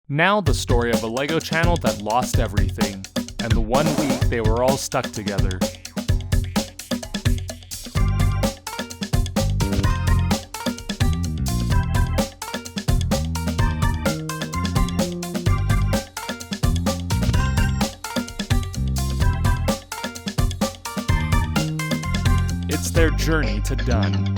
Now the story of a LEGO channel that lost everything, and the 1 week they were all stuck together. It's their journey to done.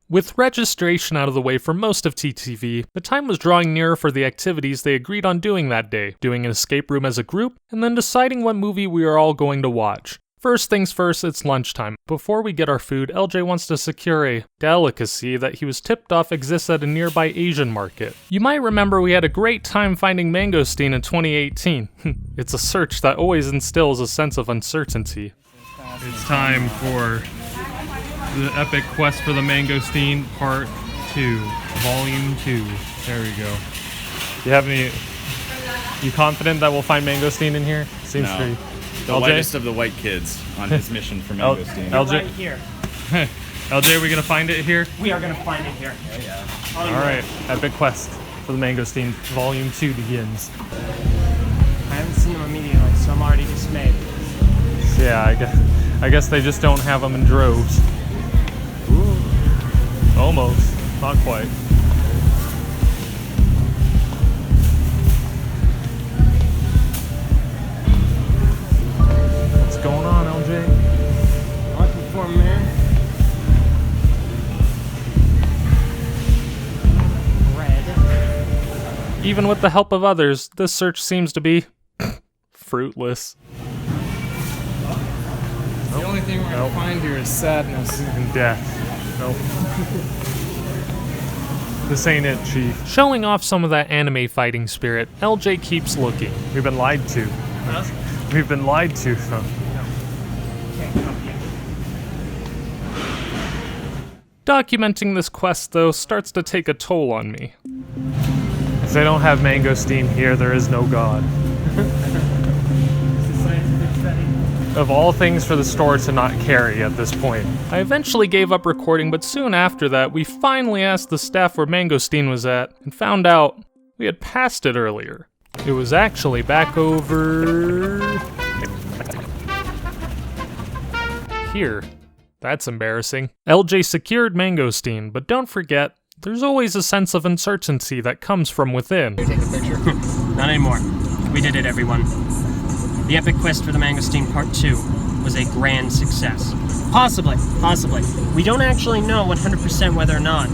With registration out of the way for most of TTV, the time was drawing nearer for the activities they agreed on doing that day, doing an escape room as a group, and then deciding what movie we are all going to watch. First things first, it's lunchtime. Before we get our food, Eljay wants to secure a delicacy that he was tipped off exists at a nearby Asian market. You might remember we had a great time finding Mangosteen in 2018. It's a search that always instills a sense of uncertainty. It's time for the epic quest for the Mangosteen Part 2, Volume 2. There we go. You confident that we'll find Mangosteen in here? Seems no. pretty. The Eljay? whitest of the white kids on his mission for Mangosteen. Eljay? Right here. Eljay, are we gonna find it here? We are gonna find it here. Oh, yeah. Alright, epic quest for the Mangosteen Volume 2 begins. I haven't seen them immediately, so I'm already dismayed. Yeah, I guess they just don't have them in droves. Ooh. Almost. Not quite. What's going on, Eljay? Looking for him, man. Red. Even with the help of others, this search seems to be fruitless. The only thing we're gonna find here is sadness. And death. Nope. This ain't it, Chief. Showing off some of that anime fighting spirit, Eljay keeps looking. We've been lied to. Huh? We've been lied to. Can't come yet. Documenting this quest, though, starts to take a toll on me. If they don't have Mangosteen here, there is no God. It's a scientific setting. Of all things for the store to not carry at this point. I eventually gave up recording, but soon after that, we finally asked the staff where Mangosteen was at, and found out we had passed it earlier. It was actually back over here. That's embarrassing. Eljay secured Mangosteen, but don't forget, there's always a sense of uncertainty that comes from within. Take a picture. Not anymore. We did it, everyone. The epic quest for the Mangosteen Part 2 was a grand success. Possibly. We don't actually know 100% whether or not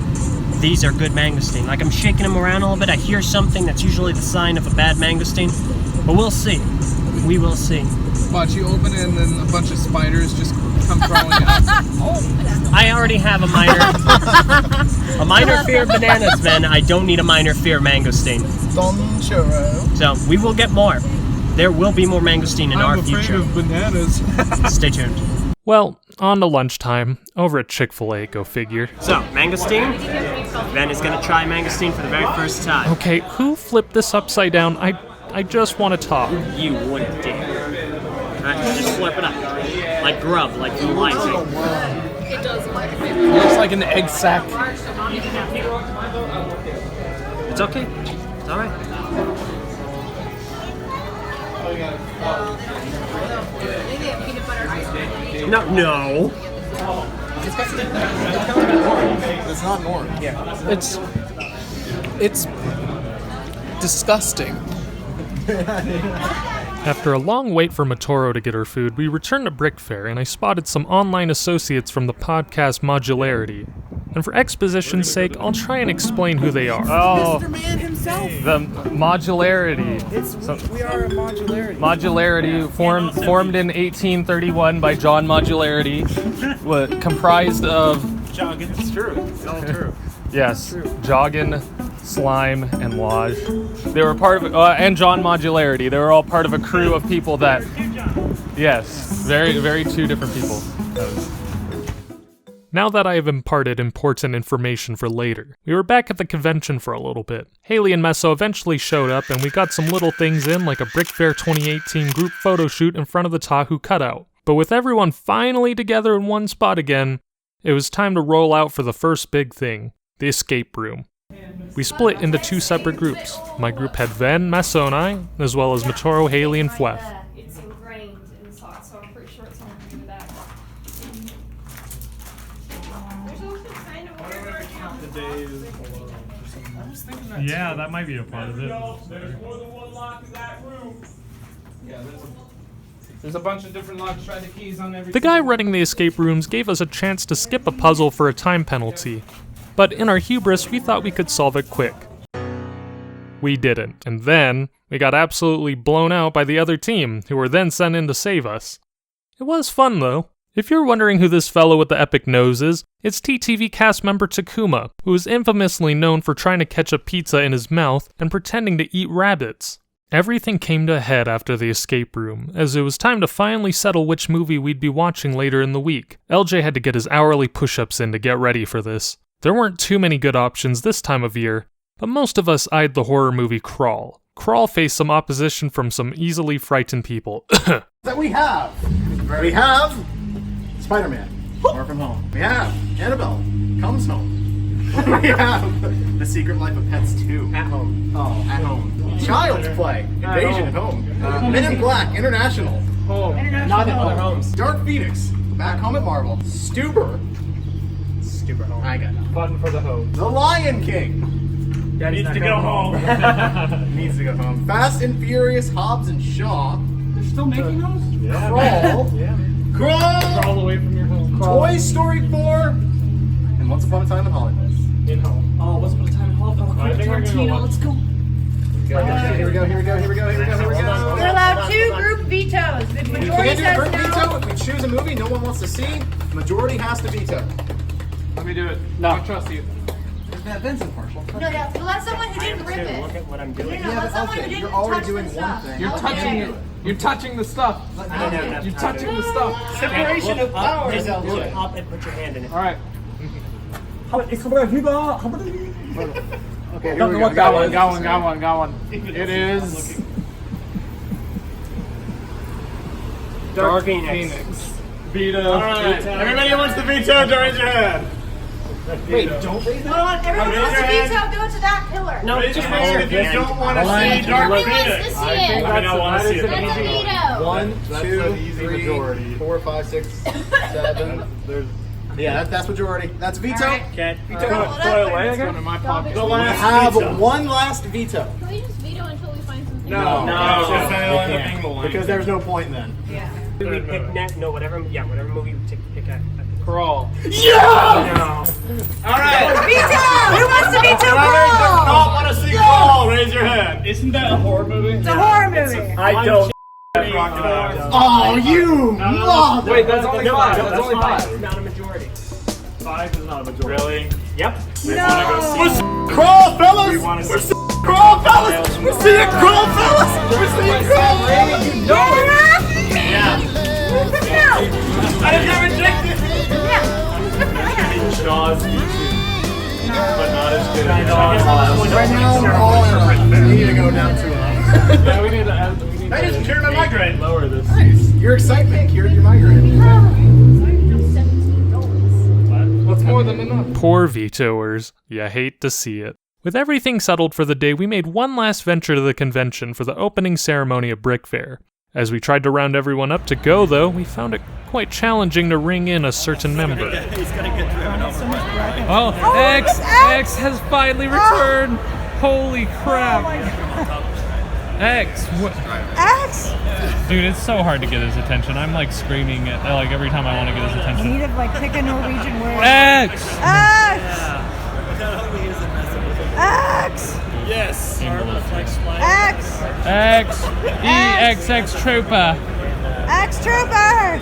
these are good mangosteen. Like, I'm shaking them around a little bit. I hear something that's usually the sign of a bad mangosteen. But we'll see. We will see. Watch, you open it and then a bunch of spiders just come crawling out. I already have a minor fear of bananas, man. I don't need a minor fear of mangosteen. Don churro. So, we will get more. There will be more mangosteen in our future. I'm afraid of bananas. Stay tuned. Well, on to lunchtime, over at Chick-fil-A, go figure. So, mangosteen. Ben is going to try mangosteen for the very first time. Okay, who flipped this upside down? I just want to talk. You wouldn't dare. Alright, just flip it up. Like grub, like lice. Looks like an egg sack. It's okay. It's alright. No. It's not normal. Yeah. It's disgusting. After a long wait for Matoro to get her food, we returned to Brick Fair and I spotted some online associates from the podcast Modularity. And for exposition's sake, I'll try and explain who they are. Oh, Mr. Man himself. The Modularity. We are a modularity. Modularity, formed in 1831 by John Modularity, comprised of... Jogging. It's true. It's all true. Yes, Joggin, Slime, and Lodge. They were part of, and John Modularity. They were all part of a crew of people that, yes, very, very two different people. Now that I have imparted important information for later, we were back at the convention for a little bit. Haley and Meso eventually showed up and we got some little things in like a Brick Fair 2018 group photo shoot in front of the Tahu cutout. But with everyone finally together in one spot again, it was time to roll out for the first big thing, the escape room. We split into 2 separate groups. My group had Ven, Maso, and I, as well as Matoro, Haley, and Fwef. It's ingrained inside, so I'm pretty sure it's something to do with that. There's also kind of weird. Yeah, that might be a part of it. There's more than one lock in that room. Yeah, there's a bunch of different locks. Try the keys on every. The guy running the escape rooms gave us a chance to skip a puzzle for a time penalty, but in our hubris, we thought we could solve it quick. We didn't, and then we got absolutely blown out by the other team, who were then sent in to save us. It was fun though. If you're wondering who this fellow with the epic nose is, it's TTV cast member Takuma, who is infamously known for trying to catch a pizza in his mouth and pretending to eat rabbits. Everything came to a head after the escape room, as it was time to finally settle which movie we'd be watching later in the week. Eljay had to get his hourly push-ups in to get ready for this. There weren't too many good options this time of year, but most of us eyed the horror movie Crawl. Crawl faced some opposition from some easily frightened people. That we have Spider-Man, Far From Home. We have Annabelle Comes Home. We have The Secret Life of Pets 2. At Home. Oh, at home. Child's Play. Invasion at Home. Men in Black International. Home. Not at other homes. Dark Phoenix. Back Home at Marvel. Stuber Home. I got it. Button for the home. The Lion King. Needs to go home. Needs to go home. Fast and Furious, Hobbs and Shaw. They're still making those? Yeah. Crawl. Yeah. Crawl. All away from your home. Toy Story 4. And Once Upon a Time in Hollywood. In home. Oh, Once Upon a Time in Hollywood. I think we're gonna go. Let's go. Here we go. You're allowed 2 group vetoes. The We majority can't do a says group no. veto if we choose a movie no one wants to see. The majority has to veto. Let me do it. No. I trust you. Ben's impartial. No, let someone who didn't rip it. Look at what I'm doing. No, let someone who didn't touch the stuff. You're touching it. You're touching the stuff. You're touching the stuff. Separation of powers. Look up and put your hand in it. All right. Okay, here we go. Got one. It is Dark Phoenix. Veto. All right. Everybody who wants to veto, raise your hand. Wait, don't raise Hold on, everyone wants to veto, go to that pillar. No, Raise your hand if you don't want to see Dark Nobody wants Phoenix. to see it. I don't want to see it. That's a veto. 1, 2, 3, 4, 5, 6, 7. Yeah, that's majority. That's veto. Okay. Throw it away again? One in my pocket. We have one last veto. Can we just veto until we find something? No. Because there's no point then. Yeah. We pick next. No, whatever movie we pick at. Crawl. Yeah! All right. Veto! Who wants to veto Whoever does Crawl? not want to see Crawl, raise your hand. Isn't that a horror movie? It's a horror movie. I don't. Oh, you mother! Wait, that's only 5. That's only 5. It's not a majority. 5 is not a majority. Really? Yep. No. Crawl, fellas! We're seeing Crawl, fellas! We're seeing Crawl, fellas! We're seeing Crawl! You know it. I didn't get rejected! Jaws but not as good as Right now, we're all in a. We need to go down to Yeah, we need to add. That just cured my migraine. Lower this. Nice. Your excitement cured your migraine. What's more than enough? Poor vetoers. You hate to see it. With everything settled for the day, we made one last venture to the convention for the opening ceremony of Brick Fair. As we tried to round everyone up to go, though, we found it quite challenging to ring in a certain member. Oh, X has finally returned! Holy crap! X! Dude, it's so hard to get his attention. I'm like screaming it like every time I want to get his attention. You need to like pick a Norwegian word. X! X! Yes. X! X! EXX Trooper! X Trooper!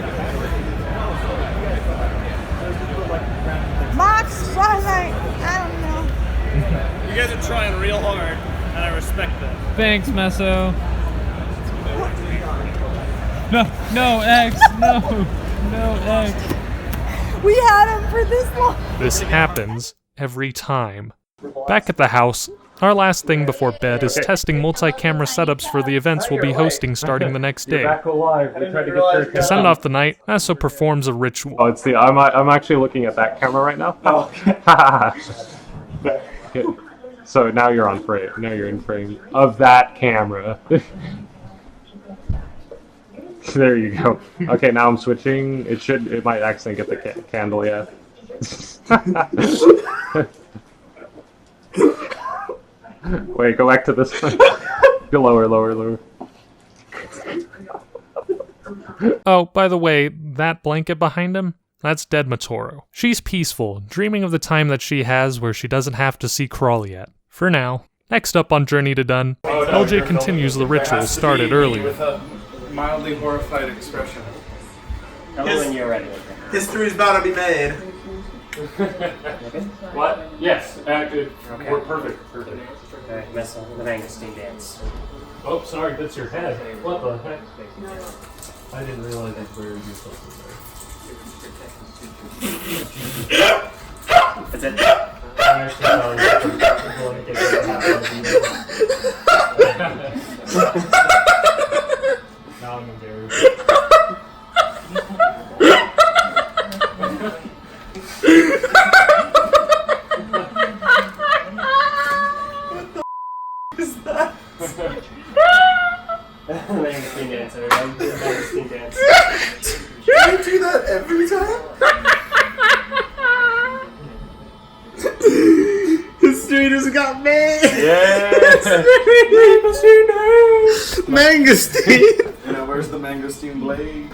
Mox, what was I don't know. You guys are trying real hard, and I respect that. Thanks, Meso. No, X! No, X! We had him for this long. This happens every time. Back at the house, our last thing before bed is testing multi-camera setups for the events we'll be hosting starting the next day. To send off the night, Meso performs a ritual. Oh, I'm actually looking at that camera right now. Oh, okay. So now you're on frame. Now you're in frame of that camera. There you go. Okay, now I'm switching. It might accidentally get the candle, yeah. Wait, go back to this one. Go lower. Oh, by the way, that blanket behind him? That's dead Matoro. She's peaceful, dreaming of the time that she has where she doesn't have to see Crawley yet. For now. Next up on Journey to Done, LJ continues the ritual started earlier. With a mildly horrified expression. Tell me when you're ready. History's about to be made. What? Yes, we're perfect. Okay, mess up the Mangosteen dance. Oh, sorry, that's your head. What the heck? I didn't realize that's where you supposed to be. That's it. I'm actually sorry. Now I'm embarrassed. Mangosteen dance, everybody. Mangosteen dance. Can you do that every time? History just got made! Yeah! Mangosteen! Now where's the mangosteen blade?